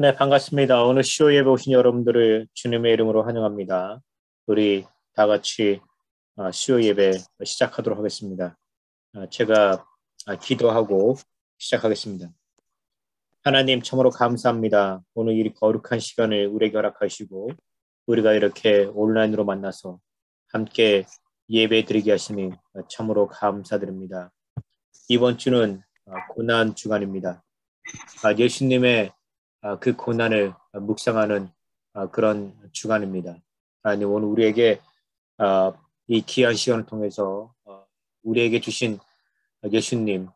네, 반갑습니다. 오늘 시호 예배 오신 여러분들을 주님의 이름으로 환영합니다. 우리 다 같이 시호 예배 시작하도록 하겠습니다. 제가 기도하고 시작하겠습니다. 하나님 참으로 감사합니다. 오늘 이 거룩한 시간을 우리에게 허락하시고 우리가 이렇게 온라인으로 만나서 함께 예배 드리게 하시니 참으로 감사드립니다. 이번 주는 고난 주간입니다. 예수님의 그 고난을 묵상하는 그런 주간입니다. 하나님 오늘 우리에게 이 귀한 시간을 통해서 우리에게 주신 예수님,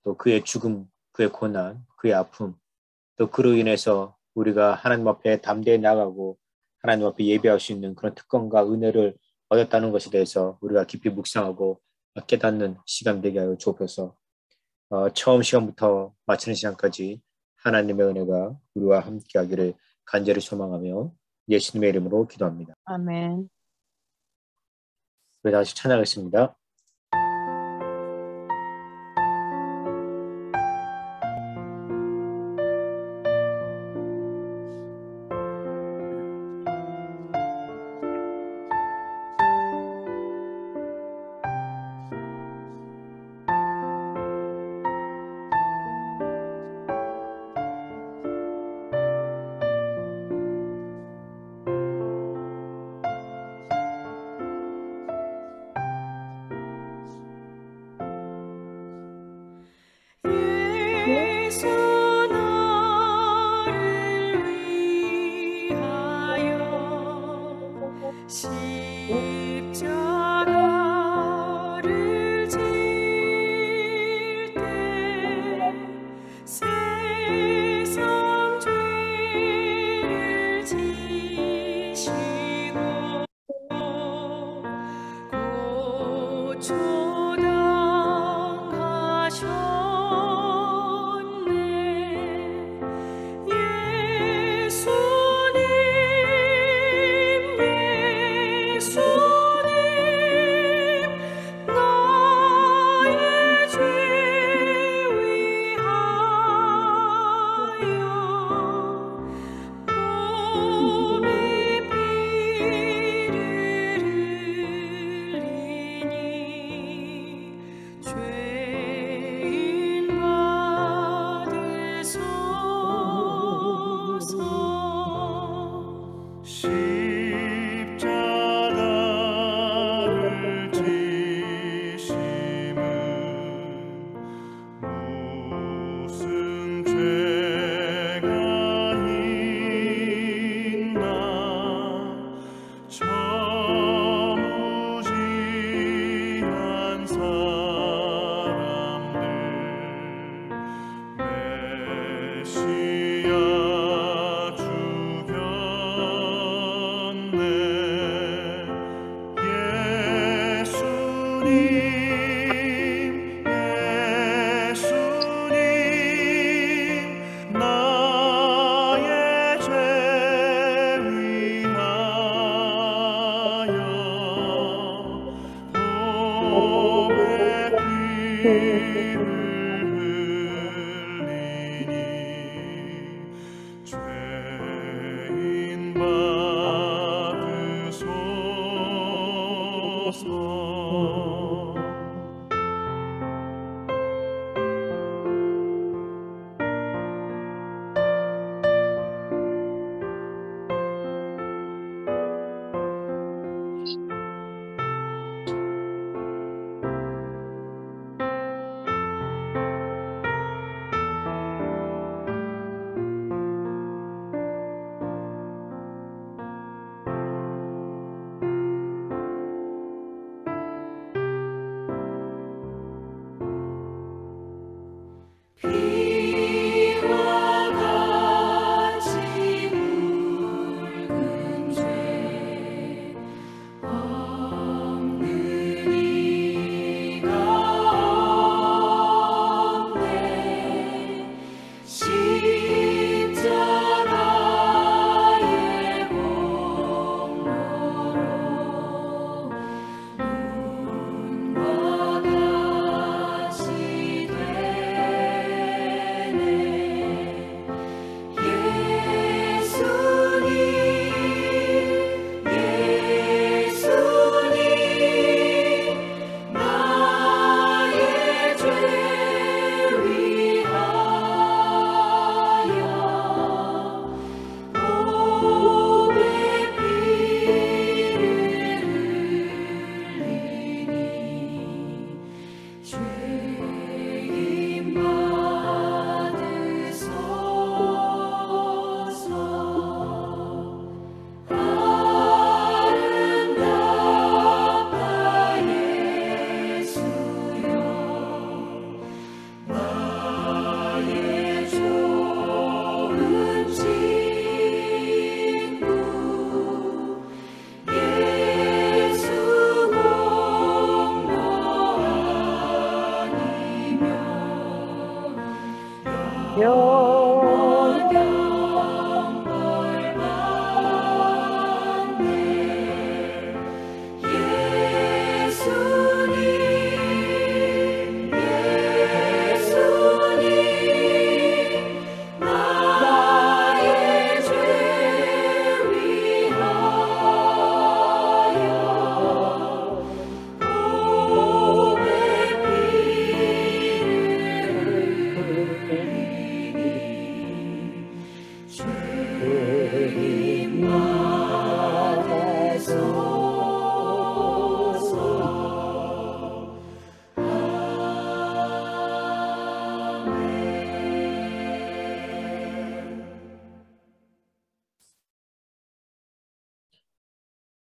또 그의 죽음, 그의 고난, 그의 아픔, 또 그로 인해서 우리가 하나님 앞에 담대히 나가고 하나님 앞에 예배할 수 있는 그런 특권과 은혜를 얻었다는 것에 대해서 우리가 깊이 묵상하고 깨닫는 시간 되게 하여 주옵소서. 처음 시간부터 마치는 시간까지 하나님의 은혜가 우리와 함께하기를 간절히 소망하며 예수님의 이름으로 기도합니다. 아멘. 우리 다시 찬양하겠습니다.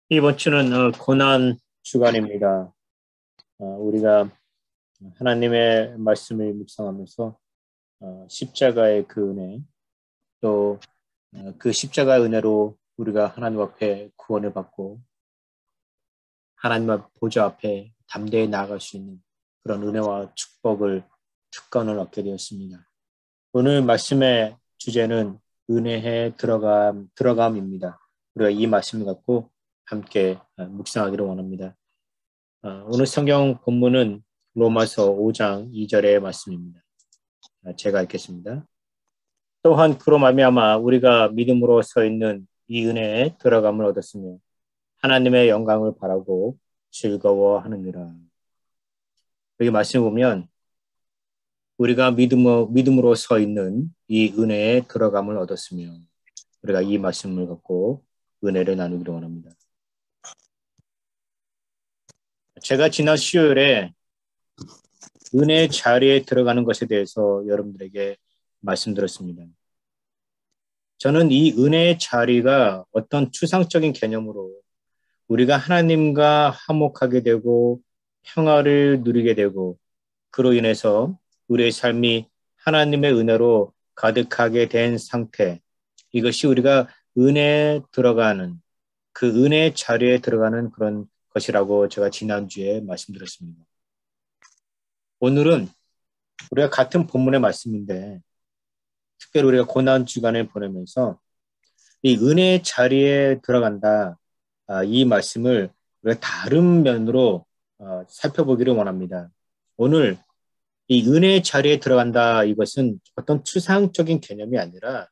이번 주는 고난 주간입니다. 우리가 하나님의 말씀을 묵상하면서 십자가의 그 은혜, 또 그 십자가의 은혜로 우리가 하나님 앞에 구원을 받고 하나님 앞 보좌 앞에 담대히 나아갈 수 있는 그런 은혜와 축복을 특권을 얻게 되었습니다. 오늘 말씀의 주제는 은혜의 들어감입니다. 우리가 이 말씀을 갖고 함께 묵상하기를 원합니다. 오늘 성경 본문은 로마서 5장 2절의 말씀입니다. 제가 읽겠습니다. 또한 그로 말미암아 우리가 믿음으로 서 있는 이 은혜에 들어감을 얻었으며 하나님의 영광을 바라고 즐거워하느니라. 여기 말씀을 보면 우리가 믿음으로 서 있는 이 은혜에 들어감을 얻었으며 우리가 이 말씀을 갖고 은혜를 나누기를 원합니다. 제가 지난 수요일에 은혜의 자리에 들어가는 것에 대해서 여러분들에게 말씀드렸습니다. 저는 이 은혜의 자리가 어떤 추상적인 개념으로 우리가 하나님과 화목하게 되고 평화를 누리게 되고 그로 인해서 우리의 삶이 하나님의 은혜로 가득하게 된 상태, 이것이 우리가 은혜에 들어가는 그 은혜의 자리에 들어가는 그런 것이라고 제가 지난주에 말씀드렸습니다. 오늘은 우리가 같은 본문의 말씀인데 특별히 우리가 고난 주간을 보내면서 이 은혜의 자리에 들어간다, 이 말씀을 우리가 다른 면으로 살펴보기를 원합니다. 오늘 이 은혜의 자리에 들어간다, 이것은 어떤 추상적인 개념이 아니라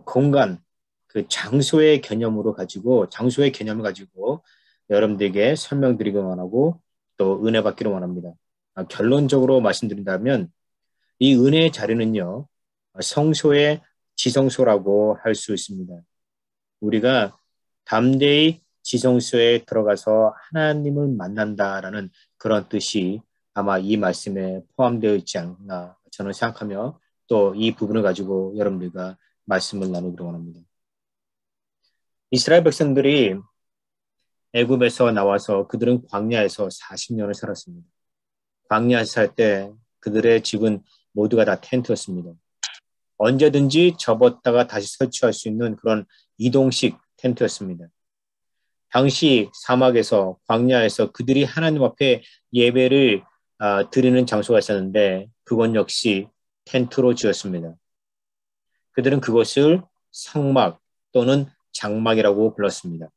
공간, 그 장소의 개념을 가지고 여러분들에게 설명드리기 원하고 또 은혜 받기를 원합니다. 결론적으로 말씀드린다면 이 은혜의 자리는요, 성소의 지성소라고 할 수 있습니다. 우리가 담대히 지성소에 들어가서 하나님을 만난다라는 그런 뜻이 아마 이 말씀에 포함되어 있지 않나 저는 생각하며 또 이 부분을 가지고 여러분들과 말씀을 나누기를 원합니다. 이스라엘 백성들이 애굽에서 나와서 그들은 광야에서 40년을 살았습니다. 광야에서 살 때 그들의 집은 모두가 다 텐트였습니다. 언제든지 접었다가 다시 설치할 수 있는 그런 이동식 텐트였습니다. 당시 사막에서 광야에서 그들이 하나님 앞에 예배를 드리는 장소가 있었는데 그건 역시 텐트로 지었습니다. 그들은 그것을 성막 또는 장막이라고 불렀습니다.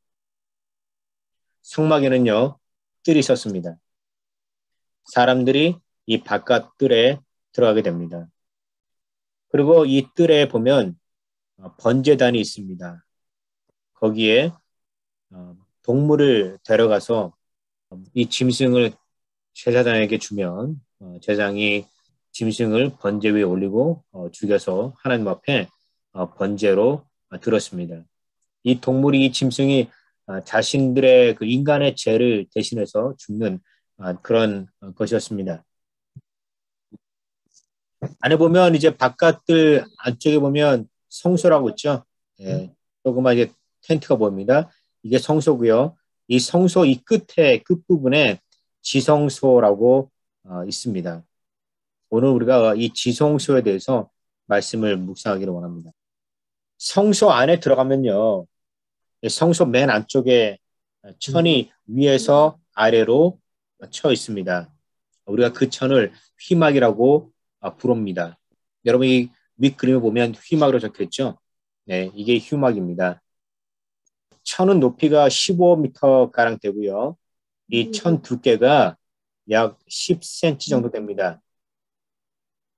성막에는요, 뜰이 있었습니다. 사람들이 이 바깥 뜰에 들어가게 됩니다. 그리고 이 뜰에 보면 번제단이 있습니다. 거기에 동물을 데려가서 이 짐승을 제사장에게 주면 제사장이 짐승을 번제 위에 올리고 죽여서 하나님 앞에 번제로 들었습니다. 이 동물이 이 짐승이 자신들의 그 인간의 죄를 대신해서 죽는 그런 것이었습니다. 안에 보면 이제 바깥들 안쪽에 보면 성소라고 있죠. 예, 조그만 이제 텐트가 보입니다. 이게 성소고요. 이 성소 이 끝부분에 지성소라고 있습니다. 오늘 우리가 이 지성소에 대해서 말씀을 묵상하기를 원합니다. 성소 안에 들어가면요, 성소 맨 안쪽에 천이 위에서 아래로 쳐 있습니다. 우리가 그 천을 휘막이라고 부릅니다. 여러분, 이 윗그림을 보면 휘막으로 적혀있죠. 네, 이게 휘막입니다. 천은 높이가 15m가량 되고요. 이 천 두께가 약 10cm 정도 됩니다.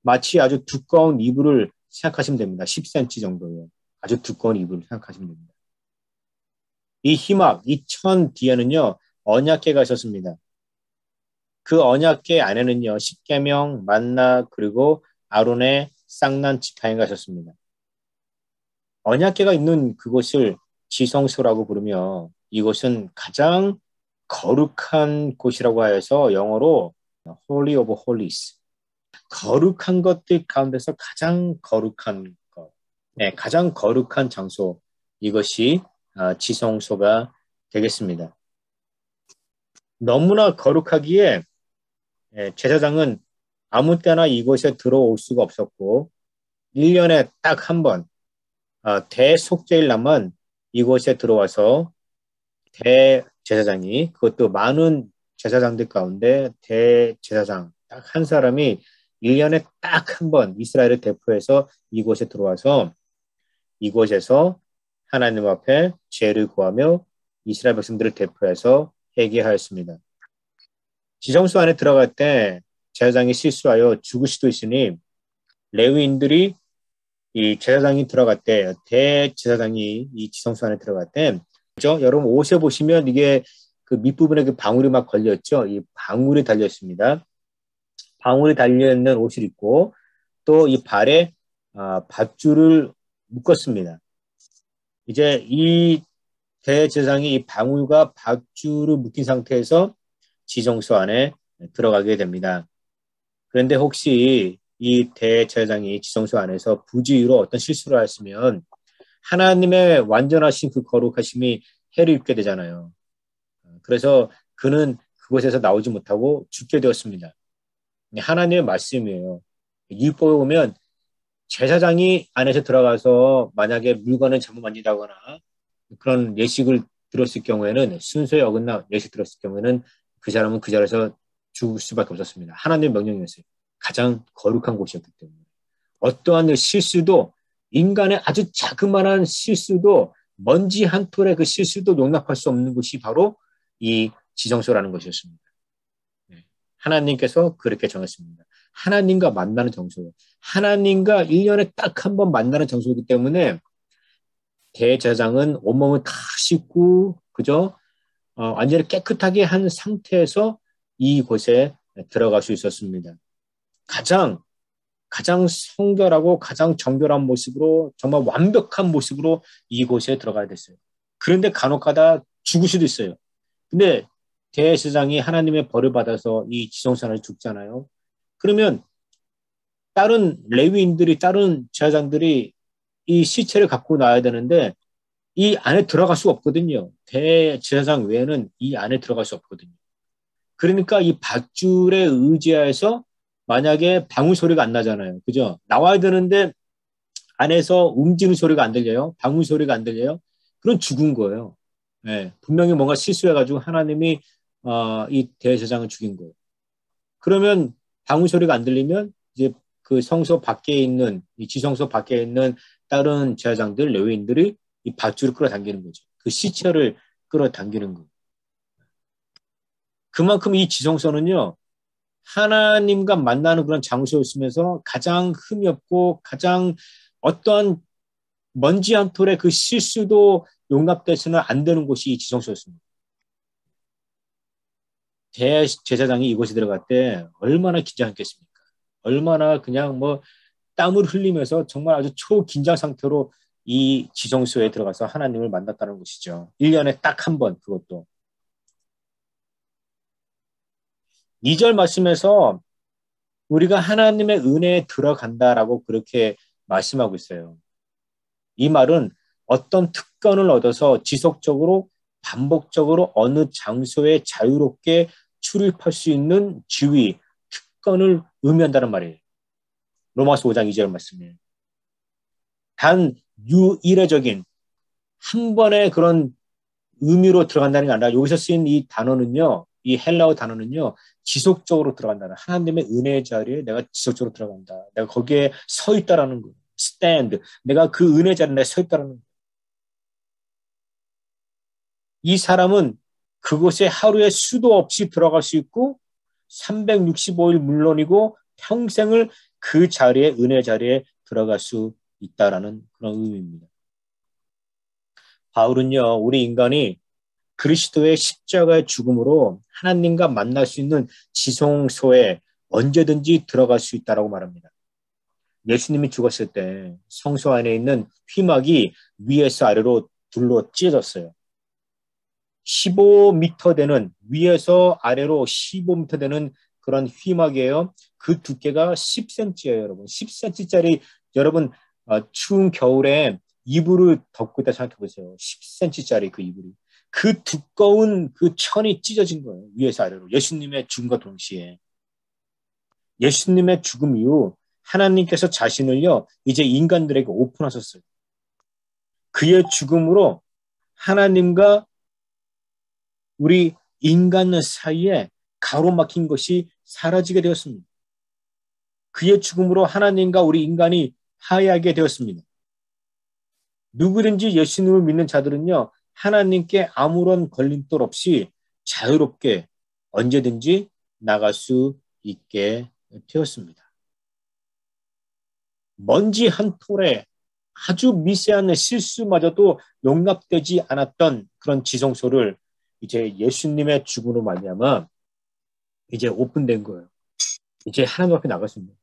마치 아주 두꺼운 이불을 생각하시면 됩니다. 10cm 정도요. 아주 두꺼운 이불을 생각하시면 됩니다. 이 휘막, 이 천 뒤에는요, 언약궤가 있었습니다. 그 언약궤 안에는요, 십계명, 만나, 그리고 아론의 쌍난 지팡이가 있었습니다. 언약궤가 있는 그곳을 지성소라고 부르며 이곳은 가장 거룩한 곳이라고 하여서 영어로 Holy of Holies, 거룩한 것들 가운데서 가장 거룩한 것, 네, 가장 거룩한 장소, 이것이 지성소가 되겠습니다. 너무나 거룩하기에 제사장은 아무 때나 이곳에 들어올 수가 없었고 1년에 딱 한 번 대속죄일날만 이곳에 들어와서 대제사장이, 그것도 많은 제사장들 가운데 대제사장 딱 한 사람이 1년에 딱 한 번 이스라엘을 대표해서 이곳에 들어와서 이곳에서 하나님 앞에 죄를 구하며 이스라엘 백성들을 대표해서 회개하였습니다. 지성소 안에 들어갈 때 제사장이 실수하여 죽을 수도 있으니 레위인들이 이 제사장이 들어갈 때, 대제사장이 이 지성소 안에 들어갈 때, 그죠? 여러분 옷에 보시면 이게 그 밑부분에 그 방울이 막 걸렸죠? 이 방울이 달려 있습니다. 방울이 달려 있는 옷을 입고 또 이 발에 밧줄을 묶었습니다. 이제 이 대제사장이 이 방울과 밧줄을 묶인 상태에서 지성소 안에 들어가게 됩니다. 그런데 혹시 이 대제사장이 지성소 안에서 부주의로 어떤 실수를 했으면 하나님의 완전하신 그 거룩하심이 해를 입게 되잖아요. 그래서 그는 그곳에서 나오지 못하고 죽게 되었습니다. 하나님의 말씀이에요. 율법에 보면 제사장이 안에서 들어가서 만약에 물건을 잘못 만지다거나 그런 예식을 들었을 경우에는, 순서에 어긋나 예식 들었을 경우에는 그 사람은 그 자리에서 죽을 수밖에 없었습니다. 하나님의 명령이었어요. 가장 거룩한 곳이었기 때문에. 어떠한 실수도, 인간의 아주 자그마한 실수도, 먼지 한 톨의 그 실수도 용납할 수 없는 곳이 바로 이 지성소라는 것이었습니다. 하나님께서 그렇게 정했습니다. 하나님과 만나는 장소, 하나님과 1년에 딱 한 번 만나는 장소이기 때문에 대제사장은 온몸을 다 씻고, 그죠? 완전히 깨끗하게 한 상태에서 이곳에 들어갈 수 있었습니다. 가장 성결하고 가장 정결한 모습으로, 정말 완벽한 모습으로 이곳에 들어가야 됐어요. 그런데 간혹가다 죽을 수도 있어요. 근데 대제사장이 하나님의 벌을 받아서 이 지성소 안에 죽잖아요. 그러면 다른 레위인들이, 다른 제사장들이 이 시체를 갖고 나와야 되는데 이 안에 들어갈 수가 없거든요. 대제사장 외에는 이 안에 들어갈 수 없거든요. 그러니까 이 밧줄에 의지하여서 만약에 방울 소리가 안 나잖아요. 그죠? 나와야 되는데 안에서 움직이는 소리가 안 들려요. 방울 소리가 안 들려요. 그럼 죽은 거예요. 네, 분명히 뭔가 실수해가지고 하나님이 이 대제사장을 죽인 거예요. 그러면 방울 소리가 안 들리면 이제 그 성소 밖에 있는, 이 지성소 밖에 있는 다른 제사장들, 레위인들이 이 밧줄을 끌어당기는 거죠. 그 시체를 끌어당기는 거예요. 그만큼 이 지성소는요, 하나님과 만나는 그런 장소였으면서 가장 흠이 없고 가장 어떠한 먼지 한 톨의 그 실수도 용납돼서는 안 되는 곳이 이 지성소였습니다. 대제사장이 이곳에 들어갈 때 얼마나 긴장했겠습니까? 얼마나 그냥 뭐 땀을 흘리면서 정말 아주 초긴장 상태로 이 지성소에 들어가서 하나님을 만났다는 것이죠. 1년에 딱 한 번, 그것도. 2절 말씀에서 우리가 하나님의 은혜에 들어간다라고 그렇게 말씀하고 있어요. 이 말은 어떤 특권을 얻어서 지속적으로 반복적으로 어느 장소에 자유롭게 출입할 수 있는 지위, 특권을 의미한다는 말이에요. 로마서 5장 2절 말씀이에요. 단 유일적인 한 번의 그런 의미로 들어간다는 게 아니라 여기서 쓰인 이 단어는요, 이 헬라어 단어는요, 지속적으로 들어간다는, 하나님의 은혜의 자리에 내가 지속적으로 들어간다. 내가 거기에 서 있다라는 거예요. stand. 내가 그 은혜 자리에 서 있다는 거예요. 이 사람은 그곳에 하루에 수도 없이 들어갈 수 있고 365일 물론이고 평생을 그 자리에 은혜 자리에 들어갈 수 있다라는 그런 의미입니다. 바울은요, 우리 인간이 그리스도의 십자가의 죽음으로 하나님과 만날 수 있는 지성소에 언제든지 들어갈 수 있다라고 말합니다. 예수님이 죽었을 때 성소 안에 있는 휘막이 위에서 아래로 둘로 찢어졌어요. 15m 되는, 위에서 아래로 15m 되는 그런 휘막이에요. 그 두께가 10cm예요, 여러분. 10cm짜리, 여러분, 추운 겨울에 이불을 덮고 있다 생각해 보세요. 10cm짜리 그 이불이. 그 두꺼운 그 천이 찢어진 거예요. 위에서 아래로. 예수님의 죽음과 동시에. 예수님의 죽음 이후 하나님께서 자신을요, 이제 인간들에게 오픈하셨어요. 그의 죽음으로 하나님과 우리 인간 사이에 가로막힌 것이 사라지게 되었습니다. 그의 죽음으로 하나님과 우리 인간이 화해하게 되었습니다. 누구든지 예수님을 믿는 자들은요, 하나님께 아무런 걸림돌 없이 자유롭게 언제든지 나갈 수 있게 되었습니다. 먼지 한 톨에 아주 미세한 실수마저도 용납되지 않았던 그런 지성소를 이제 예수님의 죽음으로 말미암아 이제 오픈된 거예요. 이제 하나님 앞에 나갔습니다.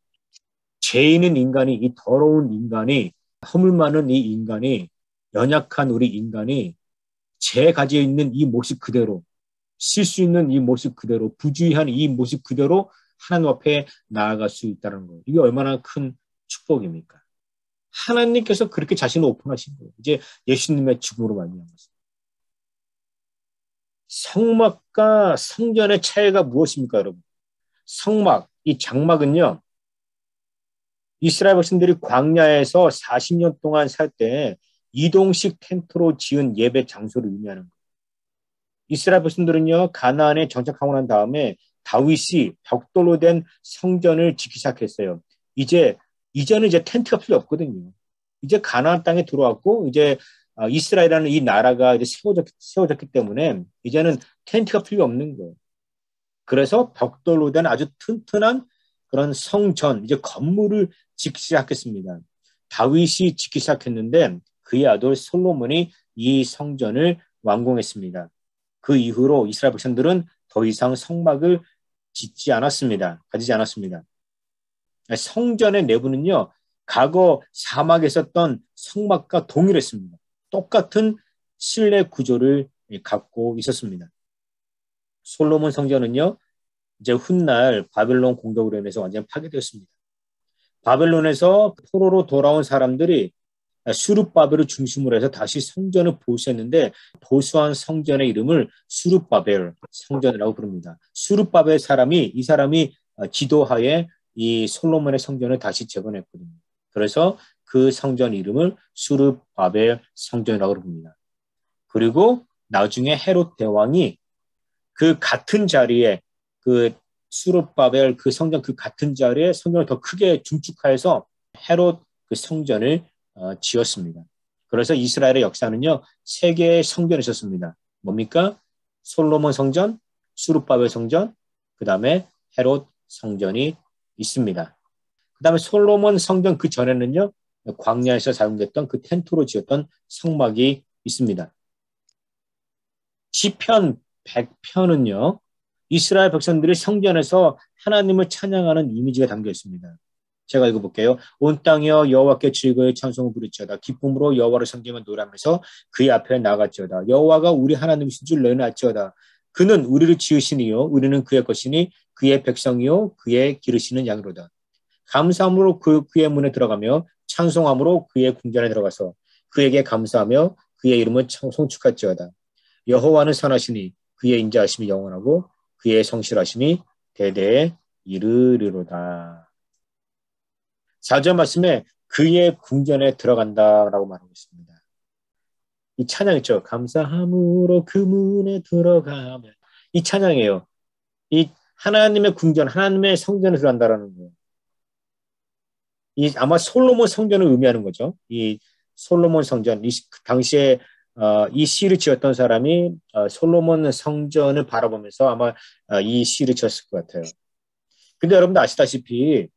죄 있는 인간이, 이 더러운 인간이, 허물 많은 이 인간이, 연약한 우리 인간이 죄 가지고 있는 이 모습 그대로, 실수 있는 이 모습 그대로, 부주의한 이 모습 그대로 하나님 앞에 나아갈 수 있다는 거예요. 이게 얼마나 큰 축복입니까? 하나님께서 그렇게 자신을 오픈하신 거예요. 이제 예수님의 죽음으로 말미암아서. 성막과 성전의 차이가 무엇입니까, 여러분? 성막, 이 장막은요, 이스라엘 백성들이 광야에서 40년 동안 살 때 이동식 텐트로 지은 예배 장소를 의미하는 거예요. 이스라엘 백성들은요, 가나안에 정착하고 난 다음에 다윗이 벽돌로 된 성전을 짓기 시작했어요. 이제는 이제 텐트가 필요 없거든요. 이제 가나안 땅에 들어왔고, 이제 이스라엘이라는 이 나라가 이제 세워졌기 때문에 이제는 텐트가 필요 없는 거예요. 그래서 벽돌로 된 아주 튼튼한 그런 성전, 이제 건물을 짓기 시작했습니다. 다윗이 짓기 시작했는데 그의 아들 솔로몬이 이 성전을 완공했습니다. 그 이후로 이스라엘 백성들은 더 이상 성막을 짓지 않았습니다. 가지지 않았습니다. 성전의 내부는요, 과거 사막에 있었던 성막과 동일했습니다. 똑같은 실내 구조를 갖고 있었습니다. 솔로몬 성전은요, 이제 훗날 바벨론 공격으로 인해서 완전 파괴되었습니다. 바벨론에서 포로로 돌아온 사람들이 수룹바벨을 중심으로 해서 다시 성전을 보수했는데 보수한 성전의 이름을 수룹바벨 성전이라고 부릅니다. 수룹바벨 이 사람이 지도하에 이 솔로몬의 성전을 다시 재건했거든요. 그래서 그 성전 이름을 수룹바벨 성전이라고 부릅니다. 그리고 나중에 헤롯 대왕이 그 같은 자리에 그 수룹바벨 그 성전 그 같은 자리에 성전을 더 크게 중축하여서 헤롯 그 성전을 지었습니다. 그래서 이스라엘의 역사는요, 세 개의 성전이 있었습니다. 뭡니까? 솔로몬 성전, 수룹바벨 성전, 그 다음에 헤롯 성전이 있습니다. 그 다음에 솔로몬 성전 그 전에는요, 광야에서 사용됐던 그 텐트로 지었던 성막이 있습니다. 시편 100편은요, 이스라엘 백성들이 성전에서 하나님을 찬양하는 이미지가 담겨 있습니다. 제가 읽어볼게요. 온 땅이여 여호와께 즐거이 찬송을 부르짖어다. 기쁨으로 여호와를 섬기며 노래하면서 그의 앞에 나갔지어다. 여호와가 우리 하나님이신 줄 너희는 알지어다. 그는 우리를 지으시니요 우리는 그의 것이니 그의 백성이요 그의 기르시는 양으로다. 감사함으로 그의 문에 들어가며 찬송함으로 그의 궁전에 들어가서 그에게 감사하며 그의 이름을 송축할지어다. 여호와는 선하시니 그의 인자하심이 영원하고 그의 성실하심이 대대에 이르리로다. 4절 말씀에 그의 궁전에 들어간다라고 말하고 있습니다. 이 찬양 있죠. 감사함으로 그 문에 들어가면 이 찬양이에요. 이 하나님의 궁전, 하나님의 성전에 들어간다라는 거예요. 이 아마 솔로몬 성전을 의미하는 거죠. 이 솔로몬 성전, 그 당시에 이 시를 지었던 사람이 솔로몬 성전을 바라보면서 아마 이 시를 지었을 것 같아요. 근데 여러분들 아시다시피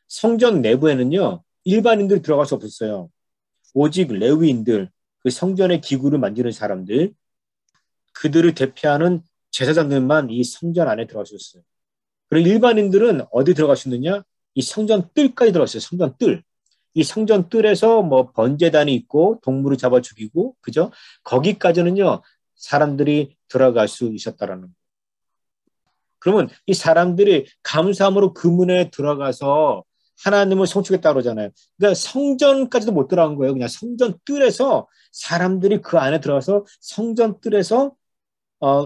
성전 내부에는요, 일반인들이 들어갈 수 없었어요. 오직 레위인들, 그 성전의 기구를 만지는 사람들, 그들을 대표하는 제사장들만 이 성전 안에 들어갈 수 있었어요. 그리고 일반인들은 어디 들어갈 수 있느냐? 이 성전 뜰까지 들어갔어요. 성전 뜰. 이 성전 뜰에서 뭐 번제단이 있고 동물을 잡아 죽이고, 그죠? 거기까지는요, 사람들이 들어갈 수 있었다라는 거예요. 그러면 이 사람들이 감사함으로 그 문에 들어가서 하나님을 송축했다고 그러잖아요. 그러니까 성전까지도 못 들어간 거예요. 그냥 성전 뜰에서 사람들이 그 안에 들어가서 성전 뜰에서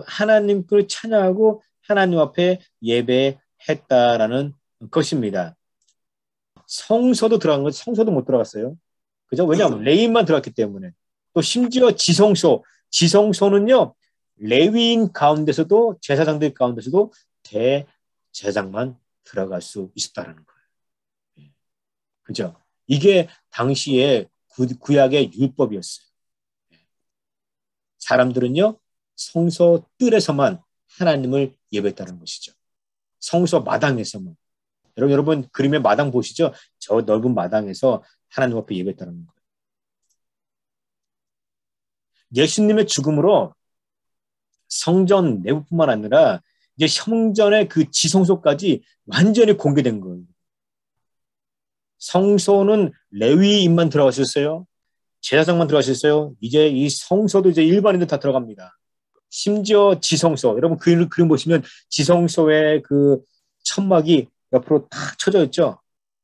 하나님을 찬양하고 하나님 앞에 예배했다라는 것입니다. 성소도 들어간 거죠. 성소도 못 들어갔어요. 그죠? 왜냐하면 레위인만 들어갔기 때문에. 또 심지어 지성소는요, 레위인 가운데서도 제사장들 가운데서도 대제사장만 들어갈 수 있었다는 거예요. 그죠? 이게 당시에 구약의 율법이었어요. 사람들은요, 성소 뜰에서만 하나님을 예배했다는 것이죠. 성소 마당에서만. 여러분 그림의 마당 보시죠? 저 넓은 마당에서 하나님 앞에 예배했다는 거예요. 예수님의 죽음으로 성전 내부뿐만 아니라 이제 성전의 그 지성소까지 완전히 공개된 거예요. 성소는 레위인만 들어가셨어요. 제사장만 들어가셨어요. 이제 이 성소도 이제 일반인들 다 들어갑니다. 심지어 지성소, 여러분 그림 보시면 지성소의 그 천막이 옆으로 탁 쳐져 있죠.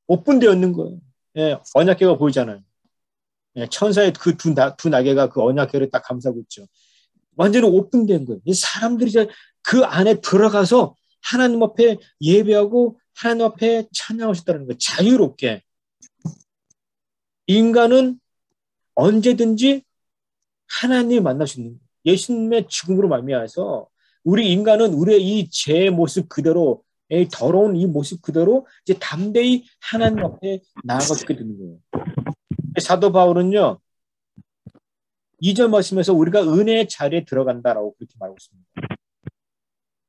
오픈되어 있는 거예요. 예, 언약궤가 보이잖아요. 예, 천사의 그 두 날개가 그 언약궤를 딱 감싸고 있죠. 완전히 오픈된 거예요. 이 사람들이 이제 그 안에 들어가서 하나님 앞에 예배하고 하나님 앞에 찬양하셨다는 거예요. 자유롭게. 인간은 언제든지 하나님을 만날 수 있는 거예요. 예수님의 죽음으로 말미암아서 우리 인간은 우리의 이 죄의 모습 그대로, 이 더러운 이 모습 그대로 이제 담대히 하나님 앞에 나아가게 되는 거예요. 사도 바울은요, 2절 말씀에서 우리가 은혜의 자리에 들어간다라고 그렇게 말하고 있습니다.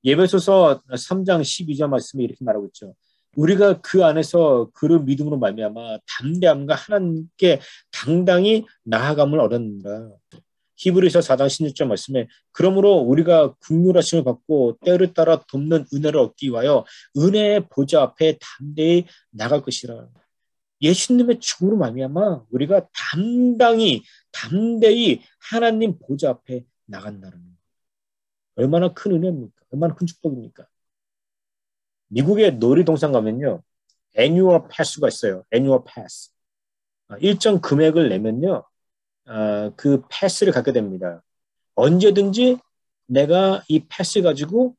예배소서 3장 12절 말씀에 이렇게 말하고 있죠. 우리가 그 안에서 그를 믿음으로 말미암아 담대함과 하나님께 당당히 나아감을 얻었느니라. 히브리서 4장 16절 말씀에 그러므로 우리가 긍휼하심을 받고 때를 따라 돕는 은혜를 얻기 위하여 은혜의 보좌 앞에 담대히 나갈 것이라. 예수님의 죽음으로 말미암아 우리가 담대히 하나님 보좌 앞에 나간다는 거예요. 얼마나 큰 은혜입니까? 얼마나 큰 축복입니까? 미국의 놀이동산 가면요, 애뉴얼 패스가 있어요. 애뉴얼 패스. 일정 금액을 내면요, 그 패스를 갖게 됩니다. 언제든지 내가 이 패스 가지고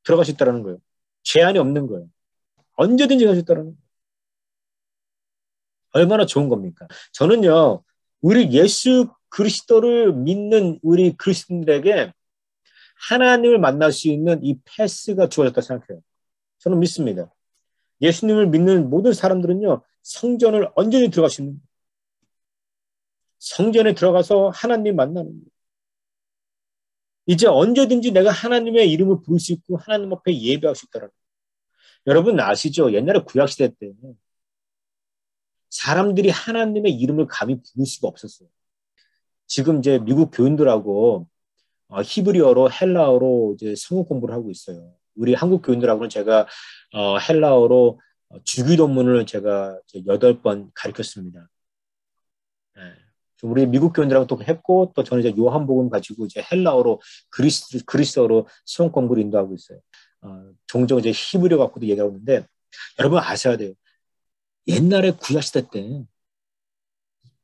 들어갈 수 있다는 거예요. 제한이 없는 거예요. 언제든지 갈 수 있다는 거예요. 얼마나 좋은 겁니까? 저는요, 우리 예수 그리스도를 믿는 우리 그리스도인들에게 하나님을 만날 수 있는 이 패스가 주어졌다고 생각해요. 저는 믿습니다. 예수님을 믿는 모든 사람들은요, 성전을 언제든지 들어갈 수 있는 거예요. 성전에 들어가서 하나님 만나는 거예요. 이제 언제든지 내가 하나님의 이름을 부를 수 있고 하나님 앞에 예배할 수 있다는 거예요. 여러분 아시죠? 옛날에 구약시대 때 사람들이 하나님의 이름을 감히 부를 수가 없었어요. 지금 이제 미국 교인들하고 히브리어로 헬라어로 이제 성경 공부를 하고 있어요. 우리 한국 교인들하고는 제가 헬라어로 주기도문을 제가 8번 가르쳤습니다. 네. 우리 미국 교인들하고 또 했고 또 저는 이제 요한복음 가지고 이제 헬라어로 그리스어로 성경 공부를 인도하고 있어요. 종종 이제 히브리어 갖고도 얘기하고 있는데 여러분 아셔야 돼요. 옛날에 구약시대 때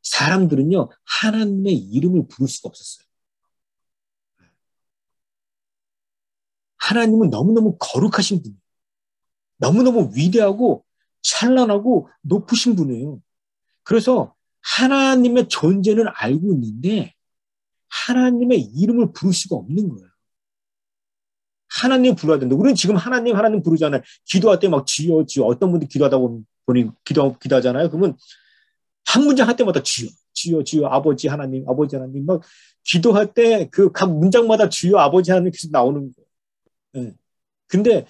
사람들은요 하나님의 이름을 부를 수가 없었어요. 하나님은 너무너무 거룩하신 분이에요. 너무너무 위대하고 찬란하고 높으신 분이에요. 그래서 하나님의 존재는 알고 있는데 하나님의 이름을 부를 수가 없는 거예요. 하나님 불러야 된다. 우리는 지금 하나님 부르잖아요. 기도할 때 막 주여 어떤 분들 기도하다 보면 본인 기도하잖아요. 그러면 한 문장 할 때마다 주여, 주여, 주여, 아버지 하나님, 아버지 하나님 막 기도할 때 그 각 문장마다 주여, 아버지 하나님 계속 나오는 거예요. 예. 근데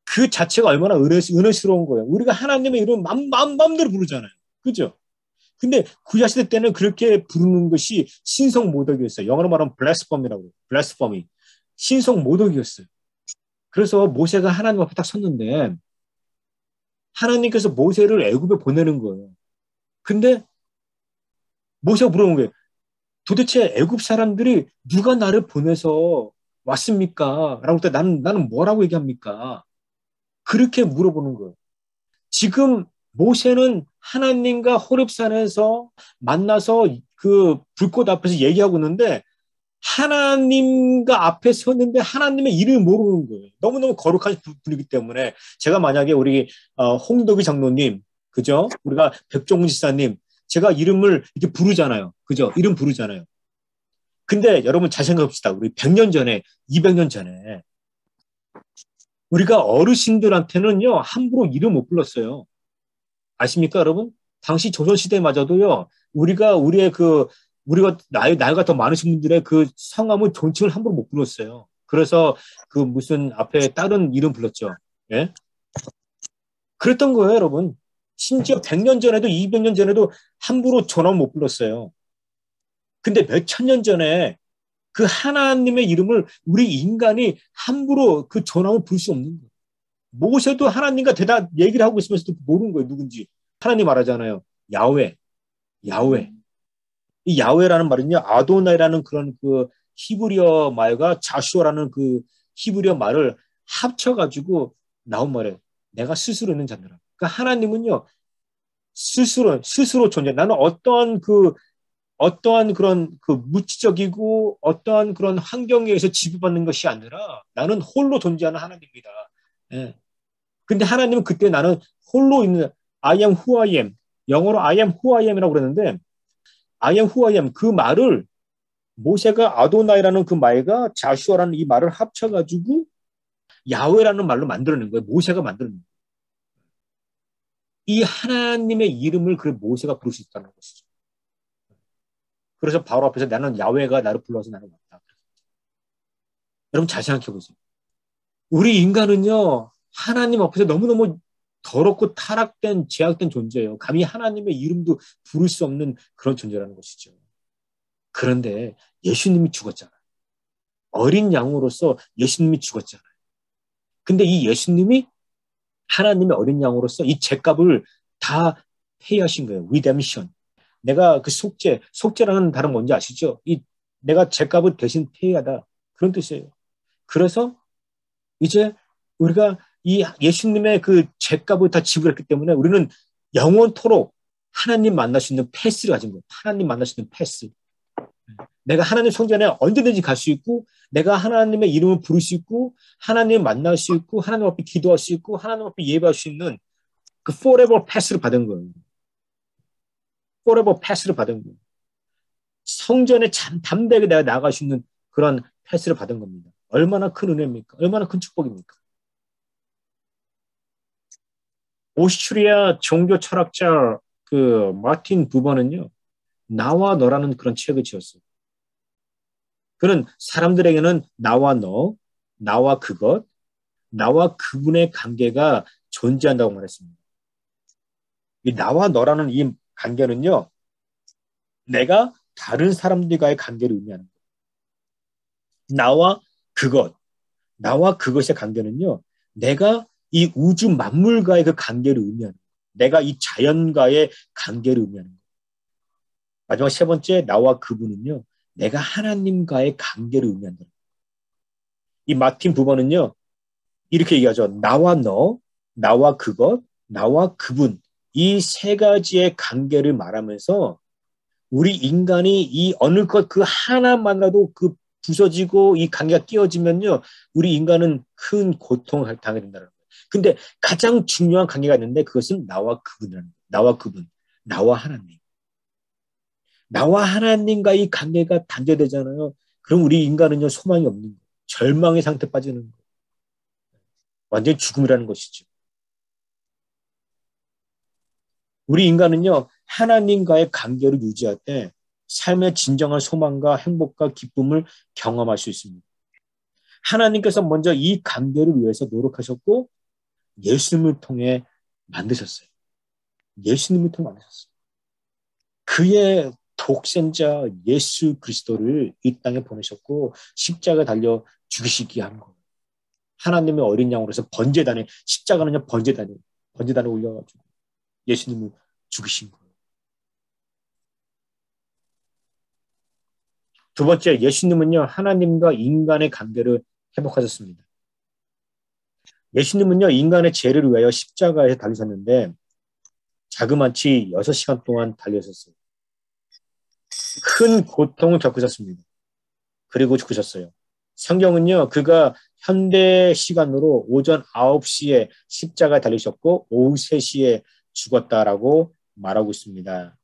그 자체가 얼마나 은혜스러운 거예요. 우리가 하나님의 이름 마음대로 부르잖아요. 그죠? 근데 구약시대 때는 그렇게 부르는 것이 신성모독이었어요. 영어로 말하면 블래스퍼미라고 해요. 블래스퍼미. 신성모독이었어요. 그래서 모세가 하나님 앞에 딱 섰는데 하나님께서 모세를 애굽에 보내는 거예요. 근데 모세가 물어본 거예요. 도대체 애굽 사람들이 누가 나를 보내서 왔습니까? 라고 할 때 나는 뭐라고 얘기합니까? 그렇게 물어보는 거예요. 지금 모세는 하나님과 호렙산에서 만나서 그 불꽃 앞에서 얘기하고 있는데 하나님과 앞에 섰는데 하나님의 이름을 모르는 거예요. 너무너무 거룩한 분이기 때문에 제가 만약에 우리 홍덕희 장로님, 그죠? 우리가 백종문 지사님, 제가 이름을 이렇게 부르잖아요. 그죠? 이름 부르잖아요. 근데 여러분 잘 생각합시다. 우리 100년 전에, 200년 전에 우리가 어르신들한테는요 함부로 이름 못 불렀어요. 아십니까, 여러분? 당시 조선시대마저도요, 우리가 나이가 더 많으신 분들의 그 성함을 존칭을 함부로 못 불렀어요. 그래서 그 무슨 앞에 다른 이름 불렀죠. 예? 그랬던 거예요, 여러분. 심지어 100년 전에도 200년 전에도 함부로 전화 못 불렀어요. 근데 몇 천 년 전에 그 하나님의 이름을 우리 인간이 함부로 그 전함을 부를 수 없는 거예요. 모세도 하나님과 대답 얘기를 하고 있으면서도 모르는 거예요, 누군지. 하나님 말하잖아요. 야훼, 야훼. 이 야훼라는 말은요, 아도나이라는 그런 그 히브리어 말과 자슈아라는 그 히브리어 말을 합쳐가지고 나온 말이에요. 내가 스스로 있는 자들아. 그러니까 하나님은요, 스스로 존재. 나는 어떠한 그런 그 물질적이고 어떠한 그런 환경에 의해서 지배받는 것이 아니라 나는 홀로 존재하는 하나님입니다. 예. 근데 하나님은 그때 나는 홀로 있는 I am who I am. 영어로 I am who I am이라고 그러는데 I am who I am 그 말을 모세가 아도나이라는 그 말과 자슈아라는 이 말을 합쳐가지고 야훼라는 말로 만들어낸 거예요. 모세가 만들어낸 거예요. 이 하나님의 이름을 그 모세가 부를 수 있다는 것이죠. 그래서 바로 앞에서 나는 야훼가 나를 불러서 나는 왔다. 여러분 잘 생각해 보세요. 우리 인간은요, 하나님 앞에서 너무너무 더럽고 타락된, 제약된 존재예요. 감히 하나님의 이름도 부를 수 없는 그런 존재라는 것이죠. 그런데 예수님이 죽었잖아요. 어린 양으로서 예수님이 죽었잖아요. 근데 이 예수님이 하나님의 어린 양으로서 이 죄값을 다 페이하신 거예요. 리뎀션. 내가 그 속죄라는 단어 뭔지 아시죠? 내가 죄값을 대신 페이하다. 그런 뜻이에요. 그래서 이제 우리가 이 예수님의 그 죄값을 다 지불했기 때문에 우리는 영원토록 하나님 만날 수 있는 패스를 가진 거예요. 하나님 만날 수 있는 패스. 내가 하나님 성전에 언제든지 갈 수 있고 내가 하나님의 이름을 부를 수 있고 하나님 만날 수 있고 하나님 앞에 기도할 수 있고 하나님 앞에 예배할 수 있는 그 forever 패스를 받은 거예요. forever 패스를 받은 거예요. 성전에 담대하게 내가 나아갈 수 있는 그런 패스를 받은 겁니다. 얼마나 큰 은혜입니까? 얼마나 큰 축복입니까? 오스트리아 종교 철학자 그 마틴 부버는요, 나와 너라는 그런 책을 지었어요. 그는 사람들에게는 나와 너, 나와 그것, 나와 그분의 관계가 존재한다고 말했습니다. 이 나와 너라는 이 관계는요, 내가 다른 사람들과의 관계를 의미하는 거예요. 나와 그것의 관계는요, 내가 이 우주 만물과의 그 관계를 의미하는 거예요. 내가 이 자연과의 관계를 의미하는 거예요. 마지막 세 번째, 나와 그분은요, 내가 하나님과의 관계를 의미한다. 이 마틴 부버는요, 이렇게 얘기하죠. 나와 너, 나와 그것, 나와 그분. 이 세 가지의 관계를 말하면서 우리 인간이 이 어느 것 그 하나만이라도 그 부서지고 이 관계가 끼어지면요, 우리 인간은 큰 고통을 당하게 된다는 거예요. 근데 가장 중요한 관계가 있는데 그것은 나와 그분이라는 거예요. 나와 그분, 나와 하나님. 나와 하나님과 이 관계가 단절되잖아요. 그럼 우리 인간은요, 소망이 없는 거예요. 절망의 상태에 빠지는 거예요. 완전히 죽음이라는 것이죠. 우리 인간은요, 하나님과의 관계를 유지할 때 삶의 진정한 소망과 행복과 기쁨을 경험할 수 있습니다. 하나님께서 먼저 이 관계를 위해서 노력하셨고 예수님을 통해 만드셨어요. 예수님을 통해 만드셨어요. 그의 독생자 예수 그리스도를 이 땅에 보내셨고 십자가에 달려 죽이시기 한 거예요. 하나님의 어린 양으로서 번제단에 십자가는요 번제단에 올려가지고 예수님을 죽이신 거예요. 두 번째, 예수님은요 하나님과 인간의 관계를 회복하셨습니다. 예수님은요 인간의 죄를 위하여 십자가에 달리셨는데 자그마치 6시간 동안 달리셨어요. 큰 고통을 겪으셨습니다. 그리고 죽으셨어요. 성경은요 그가 현대 시간으로 오전 9시에 십자가에 달리셨고 오후 3시에 죽었다라고 말하고 있습니다.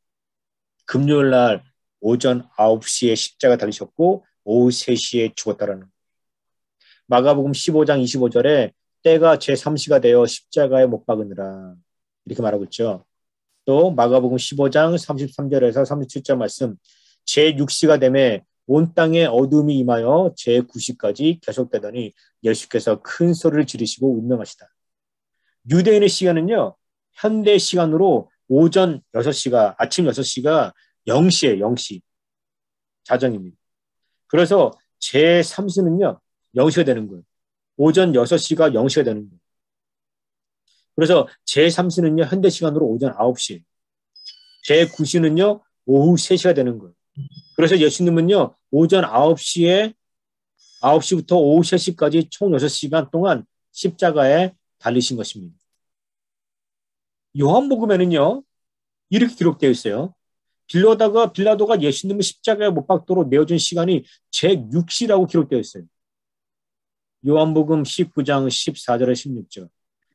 금요일 날 오전 9시에 십자가 달리셨고 오후 3시에 죽었다라는 거예요. 마가복음 15장 25절에 때가 제3시가 되어 십자가에 못 박으느라 이렇게 말하고 있죠. 또 마가복음 15장 33절에서 37절 말씀 제6시가 되매 온 땅에 어둠이 임하여 제9시까지 계속되더니 예수께서 큰 소리를 지르시고 운명하시다. 유대인의 시간은요. 현대 시간으로 오전 6시가 아침 6시가 0시에 0시 자정입니다. 그래서 제3시는요. 0시가 되는 거예요. 오전 6시가 0시가 되는 거예요. 그래서 제3시는요. 현대 시간으로 오전 9시 제9시는요. 오후 3시가 되는 거예요. 그래서 예수님은요. 오전 9시부터 오후 3시까지 총 6시간 동안 십자가에 달리신 것입니다. 요한복음에는요. 이렇게 기록되어 있어요. 빌라도가 예수님을 십자가에 못 박도록 내어준 시간이 제6시라고 기록되어 있어요. 요한복음 19장 14절에 16절.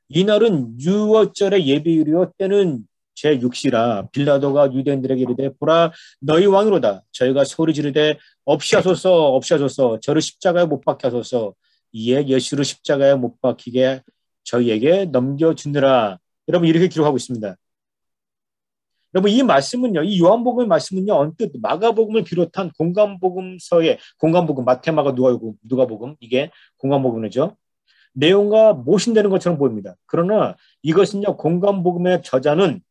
이날은 유월절의 예비일이요 때는 제6시라 빌라도가 유대인들에게 이르되 보라 너희 왕이로다. 저희가 소리 지르되 없이하소서 저를 십자가에 못 박게 하소서. 이에 예수를 십자가에 못 박히게 저희에게 넘겨주느라. 여러분 이렇게 기록하고 있습니다. 여러분 이 말씀은요. 이 요한복음의 말씀은요. 언뜻 마가복음을 비롯한 공간복음 마태 마가 누가복음 이게 공간복음이죠. 내용과 모순되는 것처럼 보입니다. 그러나 이것은요. 공간복음의 저자는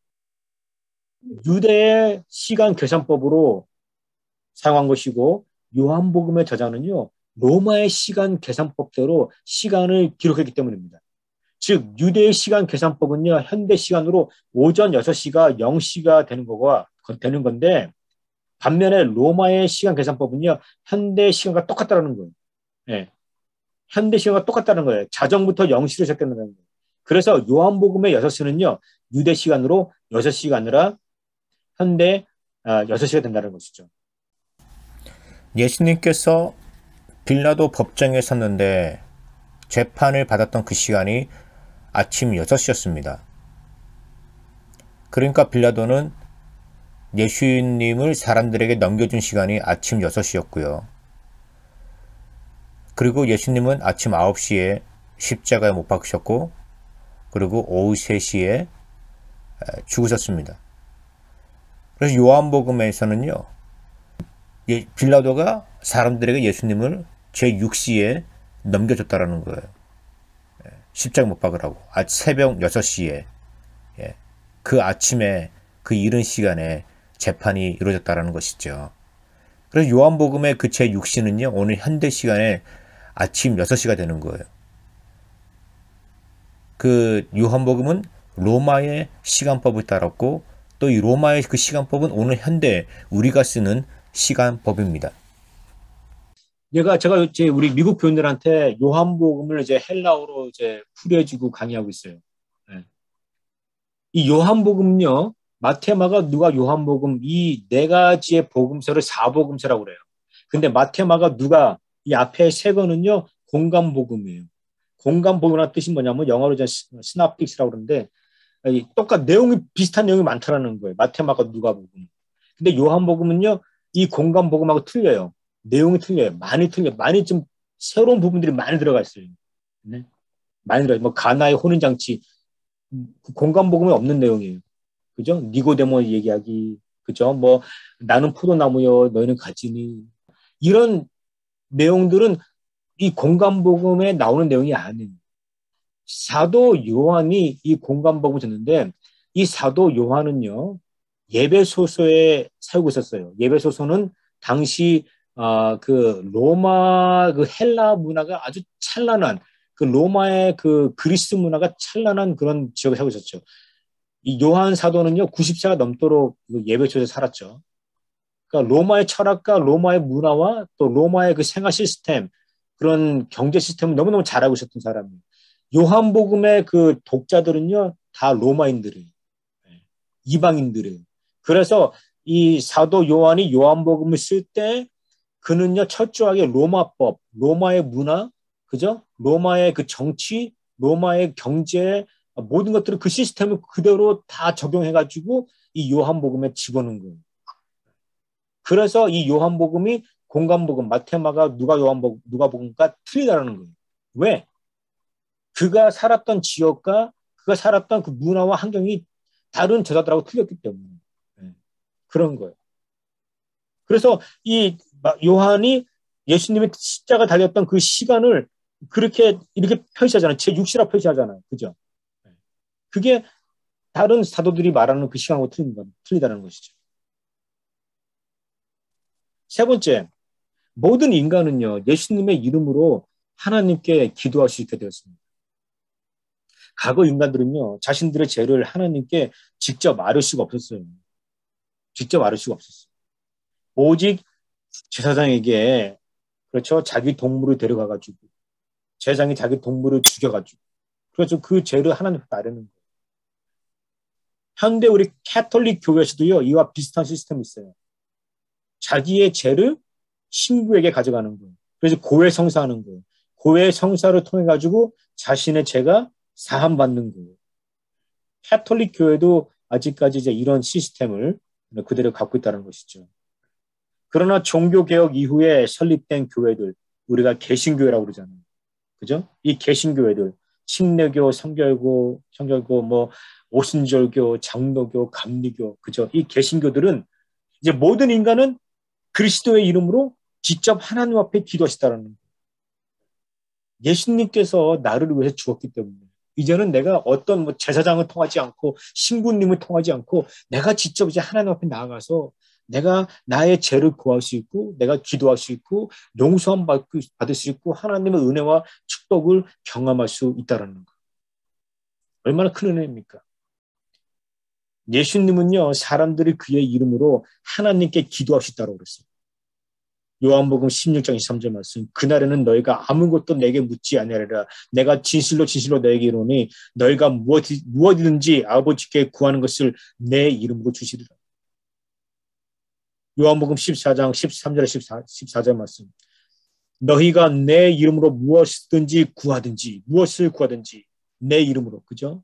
유대의 시간 계산법으로 사용한 것이고 요한복음의 저자는요. 로마의 시간 계산법대로 시간을 기록했기 때문입니다. 즉 유대의 시간 계산법은요. 현대 시간으로 오전 6시가 0시가 되는 건데 반면에 로마의 시간 계산법은요. 현대 시간과 똑같다는 거예요. 네. 현대 시간과 똑같다는 거예요. 자정부터 0시로 시작된다는 거예요. 그래서 요한복음의 6시는요. 유대 시간으로 6시가 아니라 현대 6시가 된다는 것이죠. 예수님께서 빌라도 법정에 섰는데 재판을 받았던 그 시간이 아침 6시였습니다. 그러니까 빌라도는 예수님을 사람들에게 넘겨준 시간이 아침 6시였고요. 그리고 예수님은 아침 9시에 십자가에 못 박으셨고 그리고 오후 3시에 죽으셨습니다. 그래서 요한복음에서는요. 빌라도가 사람들에게 예수님을 제6시에 넘겨줬다라는 거예요. 십자가 못 박으라고. 새벽 6시에 그 아침에 그 이른 시간에 재판이 이루어졌다라는 것이죠. 그래서 요한복음의 그 제6시는요. 오늘 현대 시간에 아침 6시가 되는 거예요. 그 요한복음은 로마의 시간법을 따랐고 또 이 로마의 그 시간법은 오늘 현대 우리가 쓰는 시간법입니다. 제가 이제 우리 미국 교인들한테 요한복음을 이제 헬라어로 이제 풀이해주고 강의하고 있어요. 네. 이 요한복음요, 마태, 마가, 누가, 요한복음 이 네 가지의 복음서를 사복음서라고 그래요. 근데 마태, 마가, 누가 이 앞에 세 거는요 공간복음이에요. 공간복음이라는 뜻이 뭐냐면 영어로 이제 시납틱스라고 그러는데 내용이 비슷한 내용이 많다라는 거예요. 마태, 마가, 누가복음. 근데 요한복음은요 이 공간복음하고 틀려요. 내용이 틀려요. 많이 틀려요. 많이 좀 새로운 부분들이 많이 들어가 있어요. 네? 많이 들어요. 뭐 가나의 혼인잔치 공간복음에 없는 내용이에요. 그죠? 니고데모 얘기하기, 그죠? 뭐 나는 포도나무요, 너희는 가지니. 이런 내용들은 이 공감복음에 나오는 내용이 아니에요. 사도 요한이 이 공감복음을 듣는데 이 사도 요한은요 예배소서에 살고 있었어요. 예배소서는 당시 그 로마 그 헬라 문화가 아주 찬란한 그 로마의 그 그리스 문화가 찬란한 그런 지역에 살고 있었죠. 이 요한 사도는요 90세가 넘도록 예배소에서 살았죠. 그러니까 로마의 철학과 로마의 문화와 또 로마의 그 생활 시스템 그런 경제 시스템을 너무너무 잘 알고 있었던 사람이에요. 요한복음의 그 독자들은요 다 로마인들이에요. 이방인들이에요. 그래서 이 사도 요한이 요한복음을 쓸 때 그는요 철저하게 로마법, 로마의 문화, 그죠? 로마의 그 정치, 로마의 경제 모든 것들을 그 시스템을 그대로 다 적용해가지고 이 요한복음에 집어넣은 거예요. 그래서 이 요한복음이 공간복음, 마테마가 누가복음과 틀리다라는 거예요. 왜? 그가 살았던 지역과 그가 살았던 그 문화와 환경이 다른 저자들하고 틀렸기 때문에 그런 거예요. 그래서 이 요한이 예수님이 십자가 달렸던 그 시간을 그렇게 이렇게 표시하잖아요. 제6시라 표시하잖아요. 그죠? 그게 다른 사도들이 말하는 그 시간하고 틀리다는 것이죠. 세 번째, 모든 인간은요, 예수님의 이름으로 하나님께 기도할 수 있게 되었습니다. 과거 인간들은요, 자신들의 죄를 하나님께 직접 말할 수가 없었어요. 직접 말할 수가 없었어요. 오직 제사장에게, 그렇죠, 자기 동물을 데려가가지고, 제사장이 자기 동물을 죽여가지고, 그래서 그 죄를 하나님께 말하는 거예요. 현대 우리 캐톨릭 교회에서도요, 이와 비슷한 시스템이 있어요. 자기의 죄를 신부에게 가져가는 거예요. 그래서 고해 성사하는 거예요. 고해 성사를 통해 가지고 자신의 죄가 사함받는 거예요. 캐톨릭 교회도 아직까지 이제 이런 시스템을 그대로 갖고 있다는 것이죠. 그러나 종교개혁 이후에 설립된 교회들, 우리가 개신교회라고 그러잖아요. 그죠? 이 개신교회들, 침례교, 성결교, 뭐, 오순절교, 장로교, 감리교, 그죠? 이 개신교들은 이제 모든 인간은 그리스도의 이름으로 직접 하나님 앞에 기도하시다라는 거예요. 예수님께서 나를 위해서 죽었기 때문에 이제는 내가 어떤 뭐 제사장을 통하지 않고 신부님을 통하지 않고 내가 직접 이제 하나님 앞에 나아가서 내가 나의 죄를 구할 수 있고 내가 기도할 수 있고 용서함 받을 수 있고 하나님의 은혜와 축복을 경험할 수 있다는 거. 얼마나 큰 은혜입니까? 예수님은요 사람들이 그의 이름으로 하나님께 기도할 수 있다고 그랬어요. 요한복음 16장 23절 말씀. 그날에는 너희가 아무것도 내게 묻지 아니하리라. 내가 진실로 너에게 이르노니 너희가 무엇이든지 아버지께 구하는 것을 내 이름으로 주시리라. 요한복음 14장 13절 14절 말씀. 너희가 내 이름으로 무엇을 구하든지 내 이름으로, 그죠?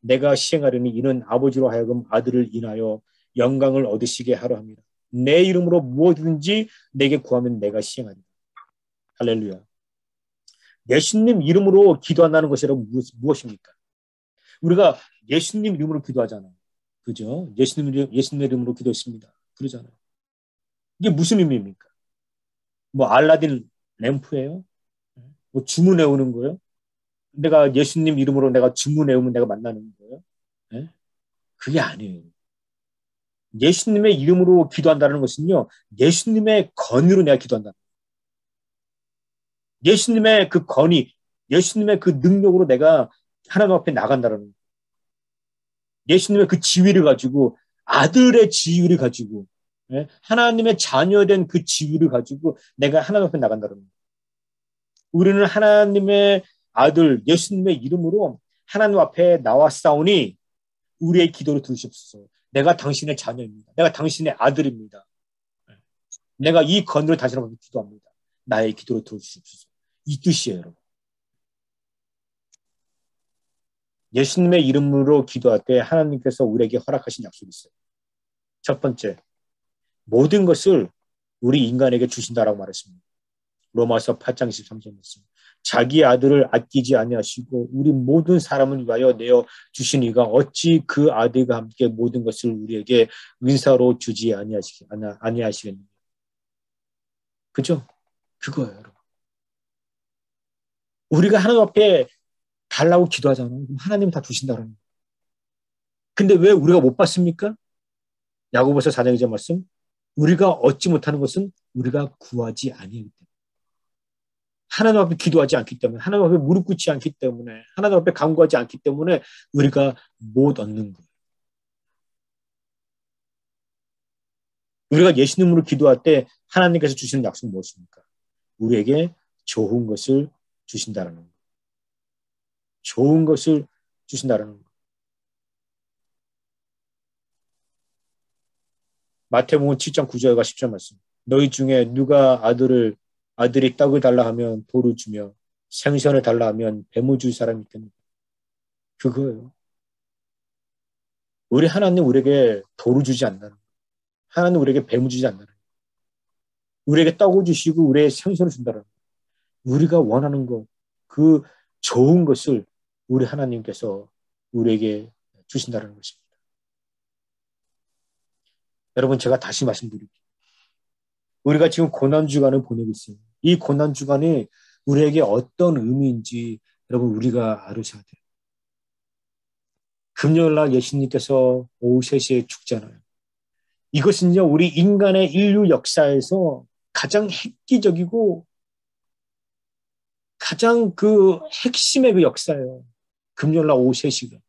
내가 시행하려니 이는 아버지로 하여금 아들을 인하여 영광을 얻으시게 하려 합니다. 내 이름으로 무엇이든지 내게 구하면 내가 시행하리라. 할렐루야. 예수님 이름으로 기도한다는 것이라고 무엇입니까? 우리가 예수님 이름으로 기도하잖아요. 그죠? 예수님 이름으로 기도했습니다. 그러잖아요. 이게 무슨 의미입니까? 뭐 알라딘 램프예요? 뭐 주문해 오는 거예요? 내가 예수님 이름으로 내가 주문해 오면 내가 만나는 거예요? 네? 그게 아니에요. 예수님의 이름으로 기도한다는 것은요, 예수님의 권위로 내가 기도한다. 예수님의 그 권위, 예수님의 그 능력으로 내가 하나님 앞에 나간다는 거예요. 예수님의 그 지위를 가지고, 아들의 지위를 가지고, 하나님의 자녀된 그 지위를 가지고 내가 하나님 앞에 나간다는 거예요. 우리는 하나님의 아들, 예수님의 이름으로 하나님 앞에 나왔사오니 우리의 기도를 들으십시오. 내가 당신의 자녀입니다. 내가 당신의 아들입니다. 내가 이 권위를 당신 앞에 기도합니다. 나의 기도를 들어주십시오. 이 뜻이에요, 여러분. 예수님의 이름으로 기도할 때 하나님께서 우리에게 허락하신 약속이 있어요. 첫 번째, 모든 것을 우리 인간에게 주신다라고 말했습니다. 로마서 8장 23절 말씀. 자기 아들을 아끼지 아니하시고 우리 모든 사람을 위하여 내어 주시니가 어찌 그 아들과 함께 모든 것을 우리에게 은사로 주지 아니하시겠느냐. 그죠? 그거예요, 여러분. 우리가 하나님 앞에 달라고 기도하잖아요. 하나님 다 주신다는 거예요. 근데 왜 우리가 못 받습니까? 야고보서 4장 2절 말씀. 우리가 얻지 못하는 것은 우리가 구하지 아니하기 때문에. 하나님 앞에 기도하지 않기 때문에, 하나님 앞에 무릎 꿇지 않기 때문에, 하나님 앞에 간구하지 않기 때문에 우리가 못 얻는 거예요. 우리가 예수님으로 기도할 때 하나님께서 주시는 약속은 무엇입니까? 우리에게 좋은 것을 주신다는 거예요. 좋은 것을 주신다는 거예요. 마태복음 7장 9절과 10절 말씀. 너희 중에 누가 아들이 떡을 달라 하면 돌을 주며 생선을 달라 하면 뱀을 줄 사람이 있겠느냐. 그거예요. 우리 하나님 우리에게 돌을 주지 않는다는 거예요. 하나님 우리에게 뱀을 주지 않는다는 거예요. 우리에게 떡을 주시고 우리에게 생선을 준다는 거예요. 우리가 원하는 것, 그 좋은 것을 우리 하나님께서 우리에게 주신다는 것입니다. 여러분, 제가 다시 말씀드릴게요. 우리가 지금 고난주간을 보내고 있어요. 이 고난주간이 우리에게 어떤 의미인지 여러분 우리가 알으셔야 돼요. 금요일날 예수님께서 오후 3시에 죽잖아요. 이것은요, 우리 인간의 인류 역사에서 가장 획기적이고 가장 그 핵심의 그 역사예요. 금요일날 오후 3시가.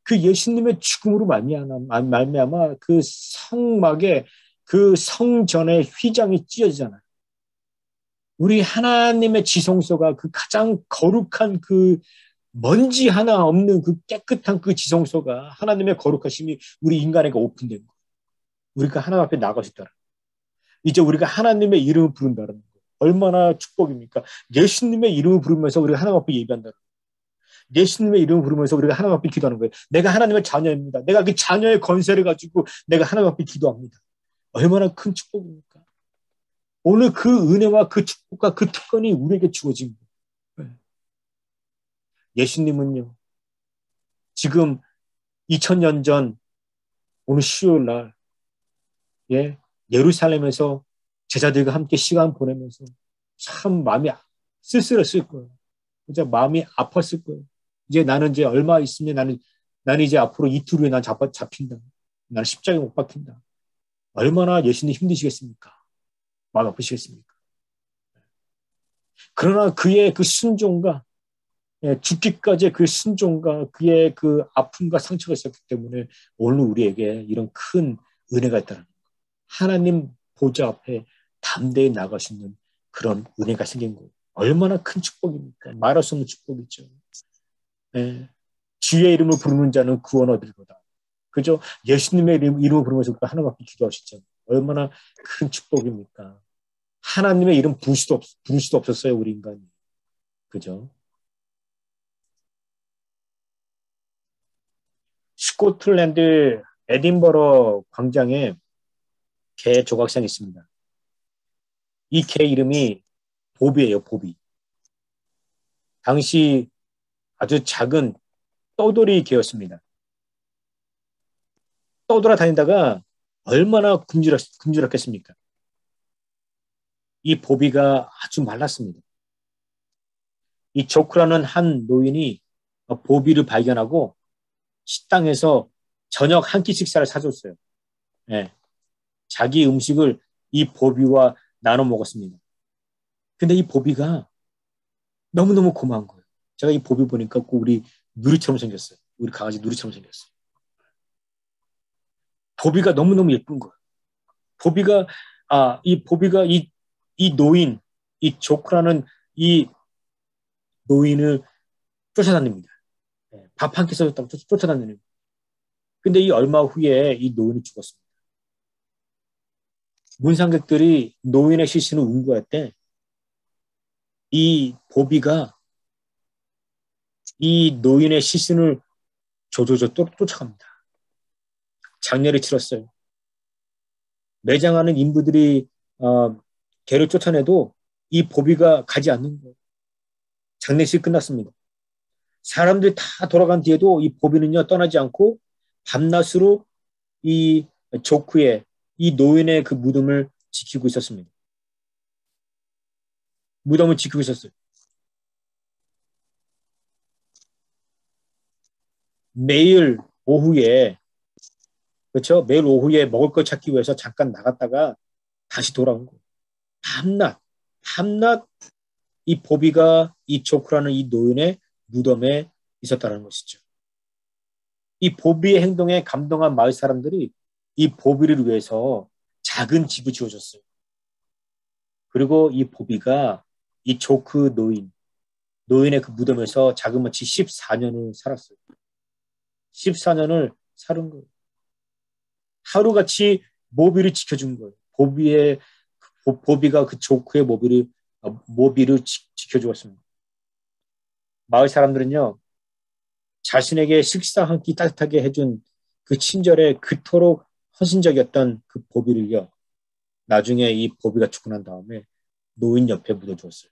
그 예수님의 죽음으로 말미암아 그 성막에 그 성전의 휘장이 찢어지잖아요. 우리 하나님의 지성소가 그 가장 거룩한 그 먼지 하나 없는 그 깨끗한 그 지성소가 하나님의 거룩하심이 우리 인간에게 오픈된 거예요. 우리가 하나님 앞에 나가셨다는 거예요. 이제 우리가 하나님의 이름을 부른다는 거예요. 얼마나 축복입니까? 예수님의 이름을 부르면서 우리가 하나님 앞에 예배한다는 거예요. 예수님의 이름을 부르면서 우리가 하나님 앞에 기도하는 거예요. 내가 하나님의 자녀입니다. 내가 그 자녀의 권세를 가지고 내가 하나님 앞에 기도합니다. 얼마나 큰 축복입니까? 오늘 그 은혜와 그 축복과 그 특권이 우리에게 주어진 거예요. 예수님은요, 지금 2000년 전 오늘 수요일 날 예루살렘에서 제자들과 함께 시간 보내면서 참 마음이 쓸쓸했을 거예요. 이제 마음이 아팠을 거예요. 나는 이제 얼마 있으면 나는 이제 앞으로 이틀 후에 난 잡힌다. 나는 십자가에 못 박힌다. 얼마나 예수님 힘드시겠습니까? 마음 아프시겠습니까? 그러나 그의 그 순종과 죽기까지의 그 순종과 그의 그 아픔과 상처가 있었기 때문에 오늘 우리에게 이런 큰 은혜가 있다는 거예요. 하나님 보좌 앞에 담대히 나갈 수 있는 그런 은혜가 생긴 거예요. 얼마나 큰 축복입니까? 말할 수 없는 축복이죠. 주의 이름을 부르는 자는 구원 얻으리로다. 그죠? 예수님의 이름을 부르면서 하나님 앞에 기도하셨잖아요. 얼마나 큰 축복입니까? 하나님의 이름 부를 수도 없었어요, 우리 인간이. 그죠? 스코틀랜드 에딘버러 광장에 개 조각상이 있습니다. 이 개 이름이 보비예요, 보비. 당시 아주 작은 떠돌이 개였습니다. 떠돌아 다니다가 얼마나 굶주렸겠습니까? 이 보비가 아주 말랐습니다. 이 조크라는 한 노인이 보비를 발견하고 식당에서 저녁 한 끼 식사를 사줬어요. 자기 음식을 이 보비와 나눠 먹었습니다. 근데 이 보비가 너무너무 고마운 거예요. 제가 이 보비 보니까 꼭 우리 누리처럼 생겼어요. 우리 강아지 누리처럼 생겼어요. 보비가 너무너무 예쁜 거예요. 이 보비가 이 노인, 이 조크라는 이 노인을 쫓아다닙니다. 밥 한 끼 써줬다고 쫓아다니는. 근데 이 얼마 후에 이 노인이 죽었습니다. 문상객들이 노인의 시신을 운구할 때 이 보비가 이 노인의 시신을 조조조 쫓아갑니다. 장례를 치렀어요. 매장하는 인부들이 개를 쫓아내도 이 보비가 가지 않는 거예요. 장례식이 끝났습니다. 사람들이 다 돌아간 뒤에도 이 보비는요 떠나지 않고 밤낮으로 이 조크의 이 노인의 그 무덤을 지키고 있었습니다. 무덤을 지키고 있었어요. 매일 오후에 그렇죠? 매일 오후에 먹을 걸 찾기 위해서 잠깐 나갔다가 다시 돌아온 거예요. 밤낮 이 보비가 이 조크라는 이 노인의 무덤에 있었다는 것이죠. 이 보비의 행동에 감동한 마을 사람들이 이 보비를 위해서 작은 집을 지어줬어요. 그리고 이 보비가 이 조크 노인의 그 무덤에서 자그마치 14년을 살았어요. 14년을 살은 거예요. 하루같이 모비를 지켜준 거예요. 보비가 그 조크의 모비를 지켜주었습니다. 마을 사람들은요, 자신에게 식사 한 끼 따뜻하게 해준 그 친절에 그토록 헌신적이었던 그 보비를요, 나중에 이 보비가 죽고 난 다음에 노인 옆에 묻어주었어요.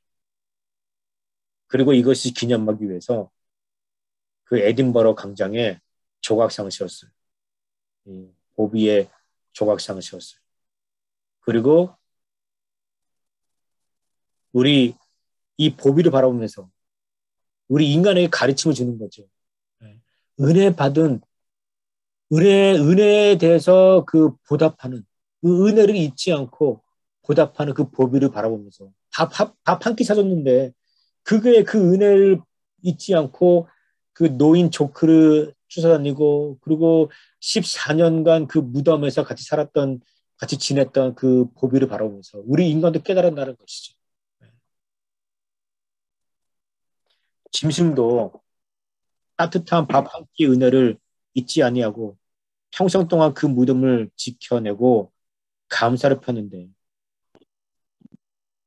그리고 이것이 기념하기 위해서 그 에딘버러 광장에 조각상을 세웠어요. 보비의 조각상을 세웠어요. 그리고 우리 이 보비를 바라보면서 우리 인간에게 가르침을 주는 거죠. 은혜에 대해서 그 보답하는 그 은혜를 잊지 않고 보답하는 그 보비를 바라보면서 밥 한 끼 사줬는데 그게 그 은혜를 잊지 않고 그 노인 조크를 쫓아다니고 그리고 14년간 그 무덤에서 같이 지냈던 그 보비를 바라보면서 우리 인간도 깨달았다는 것이죠. 짐승도 따뜻한 밥 한 끼 은혜를 잊지 아니하고 평생 동안 그 무덤을 지켜내고 감사를 폈는데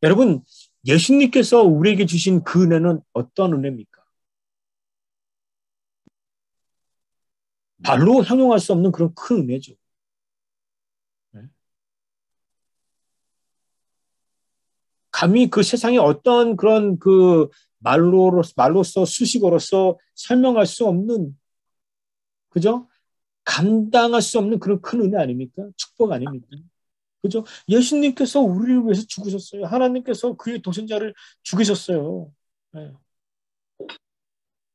여러분 예수님께서 우리에게 주신 그 은혜는 어떤 은혜입니까? 말로 형용할 수 없는 그런 큰 은혜죠. 감히 그 세상에 어떤 그런 그 말로서 수식어로서 설명할 수 없는 그죠? 감당할 수 없는 그런 큰 은혜 아닙니까? 축복 아닙니까? 그죠? 예수님께서 우리를 위해서 죽으셨어요. 하나님께서 그의 도생자를 죽이셨어요. 네.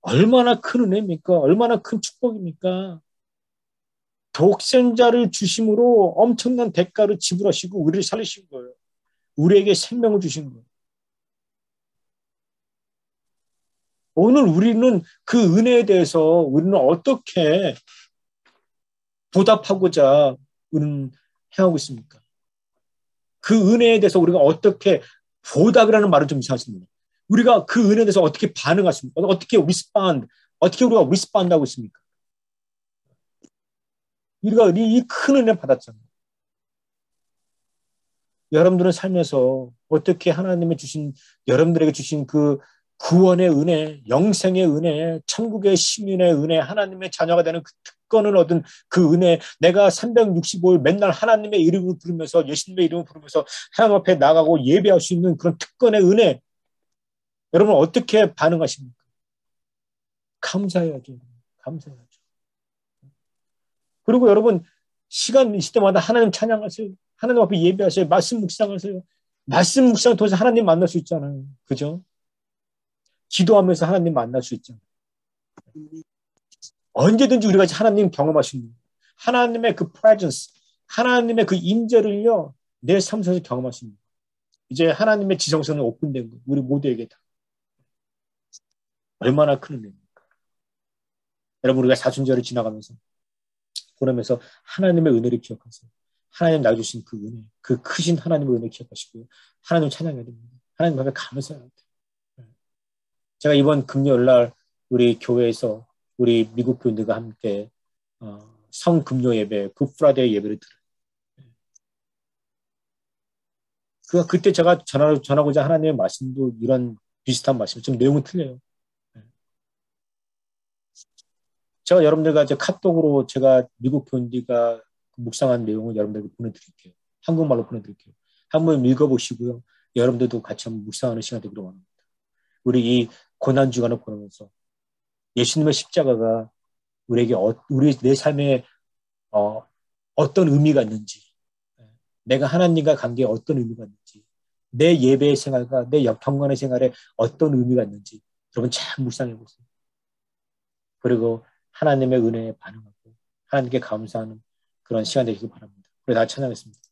얼마나 큰 은혜입니까? 얼마나 큰 축복입니까? 독생자를 주심으로 엄청난 대가를 지불하시고 우리를 살리신 거예요. 우리에게 생명을 주신 거예요. 오늘 우리는 그 은혜에 대해서 우리는 어떻게 보답하고자 행하고 있습니까? 그 은혜에 대해서 우리가 어떻게 보답이라는 말은 좀 이상하십니다. 우리가 그 은혜에 대해서 어떻게 반응하십니까? 어떻게 우리가 리스폰드하고 있습니까? 우리가 이 큰 은혜 받았잖아요. 여러분들은 살면서 어떻게 여러분들에게 주신 그 구원의 은혜, 영생의 은혜, 천국의 시민의 은혜, 하나님의 자녀가 되는 그 특권을 얻은 그 은혜, 내가 365일 맨날 하나님의 이름을 부르면서 예수님의 이름을 부르면서 하나님 앞에 나가고 예배할 수 있는 그런 특권의 은혜, 여러분 어떻게 반응하십니까? 감사해야죠. 감사해야죠. 그리고 여러분 시간 있을 때마다 하나님 찬양하세요. 하나님 앞에 예배하세요. 말씀 묵상하세요. 말씀 묵상 통해서 하나님 만날 수 있잖아요. 그죠? 기도하면서 하나님 만날 수 있잖아요. 언제든지 우리가 하나님 경험하십니다. 하나님의 그 presence, 하나님의 그 임재를요, 내 삶 속에서 경험하십니다. 이제 하나님의 지성소는 오픈된 거예요. 우리 모두에게 다. 얼마나 큰 은혜입니까? 여러분 우리가 사순절을 지나가면서 보내면서 하나님의 은혜를 기억하세요. 하나님 나에게 주신 그 은혜, 그 크신 하나님의 은혜 기억하시고요. 하나님 찬양해야 됩니다. 하나님 앞에 감사해야 돼요. 제가 이번 금요일 날 우리 교회에서 우리 미국 교인들과 함께 성금요 예배, 굿프라데이 예배를 들어요. 그때 제가 전하고자 하나님의 말씀도 이런 비슷한 말씀, 좀 내용은 틀려요. 제가 여러분들과 이제 카톡으로 제가 미국 교인들과 묵상한 내용을 여러분들에게 보내드릴게요. 한국말로 보내드릴게요. 한번 읽어보시고요. 여러분들도 같이 한번 묵상하는 시간 되기로 원합니다. 우리 이 고난 주간을 보내면서 예수님의 십자가가 우리에게 우리 내 삶에 어떤 의미가 있는지, 내가 하나님과 관계에 어떤 의미가 있는지, 내 예배의 생활과 내 경건의 생활에 어떤 의미가 있는지 여러분 잘 묵상해 보세요. 그리고 하나님의 은혜에 반응하고 하나님께 감사하는 그런 시간 되시기 바랍니다. 우리 다 찬양했습니다.